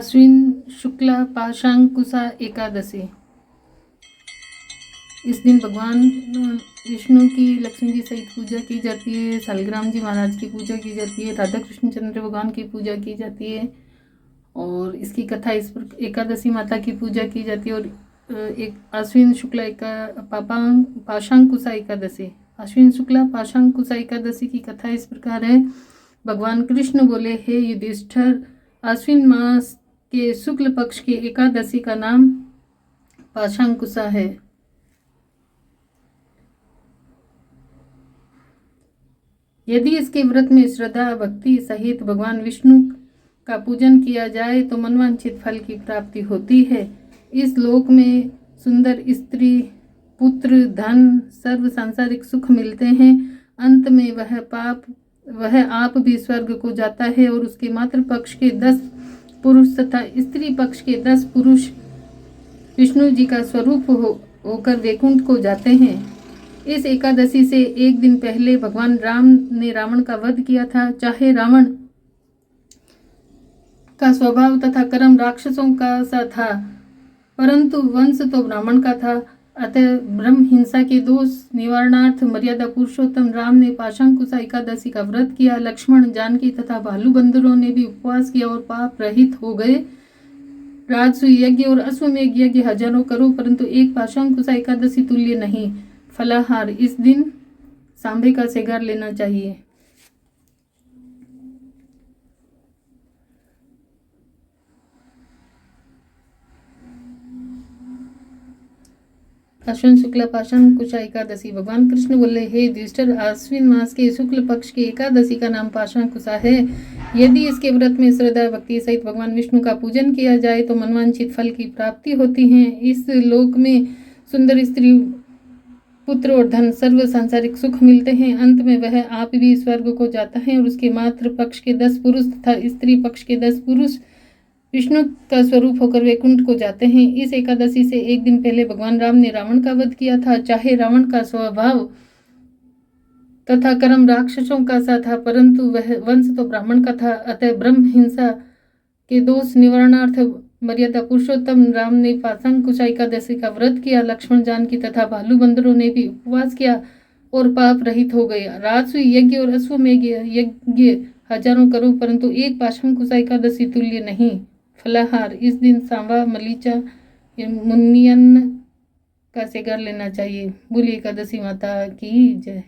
आश्विन शुक्ला पाशांकुशा एकादशी। इस दिन भगवान विष्णु की लक्ष्मी जी सहित पूजा की जाती है। शालिग्राम जी महाराज की पूजा की जाती है। राधा कृष्ण चंद्र भगवान की पूजा की जाती है। और इसकी कथा इस पर एकादशी माता की पूजा की जाती है। और एक आश्विन शुक्ला पाशांकुशा एकादशी। आश्विन शुक्ला पाशांकुशा एकादशी की कथा इस प्रकार है। भगवान कृष्ण बोले, हे युधिष्ठिर, आश्विन मास के शुक्ल पक्ष की एकादशी का नाम पाशांकुशा है। यदि इसके व्रत में श्रद्धा भक्ति सहित भगवान विष्णु का पूजन किया जाए तो मनवांछित फल की प्राप्ति होती है। इस लोक में सुंदर स्त्री, पुत्र, धन, सर्व सांसारिक सुख मिलते हैं। अंत में वह आप भी स्वर्ग को जाता है और उसके मातृ पक्ष के 10 पुरुष तथा स्त्री पक्ष के 10 पुरुष विष्णु जी का स्वरूप होकर वैकुंठ को जाते हैं। इस एकादशी से एक दिन पहले भगवान राम ने रावण का वध किया था। चाहे रावण का स्वभाव तथा कर्म राक्षसों का सा था, परंतु वंश तो ब्राह्मण का था। अतः ब्रह्म हिंसा के दोष निवारणार्थ मर्यादा पुरुषोत्तम राम ने पाशांकुशा एकादशी का व्रत किया। लक्ष्मण, जानकी तथा भालू बंदरों ने भी उपवास किया और पाप रहित हो गए। राजसूय यज्ञ और अश्वमेध यज्ञ हजारों करो, परंतु एक पाशांकुशा एकादशी तुल्य नहीं। फलाहार, इस दिन सांभे का सेगार लेना चाहिए। आश्विन शुक्ला पाशांकुशा एकादशी। भगवान कृष्ण बोले, हे युधिष्ठिर, आश्विन मास के शुक्ल पक्ष की एकादशी का नाम पाशांकुशा है। यदि इसके व्रत में श्रद्धा भक्ति सहित भगवान विष्णु का पूजन किया जाए तो मनवांछित फल की प्राप्ति होती है। इस लोक में सुंदर स्त्री, पुत्र और धन, सर्व सांसारिक सुख मिलते हैं। अंत में वह आप भी स्वर्ग को जाता है और उसके मातृ पक्ष के 10 पुरुष तथा स्त्री पक्ष के 10 पुरुष विष्णु का स्वरूप होकर वैकुंठ को जाते हैं। इस एकादशी से एक दिन पहले भगवान राम ने रावण का वध किया था। चाहे रावण का स्वभाव तथा कर्म राक्षसों का सा था, परंतु वह वंश तो ब्राह्मण का था। अतः ब्रह्म हिंसा के दोष निवारणार्थ मर्यादा पुरुषोत्तम राम ने पाशांकुशा एकादशी का व्रत किया। लक्ष्मण, जानकी तथा भालू बंदरों ने भी उपवास किया और पाप रहित हो गए। राजसूय यज्ञ और अश्वमेध यज्ञ हजारों करो, परंतु एक पाशांकुशा एकादशी तुल्य नहीं। फलाहार, इस दिन सांवा, मलीचा, मुनियन का सेगार लेना चाहिए। बोलिए एकादशी माता की जय।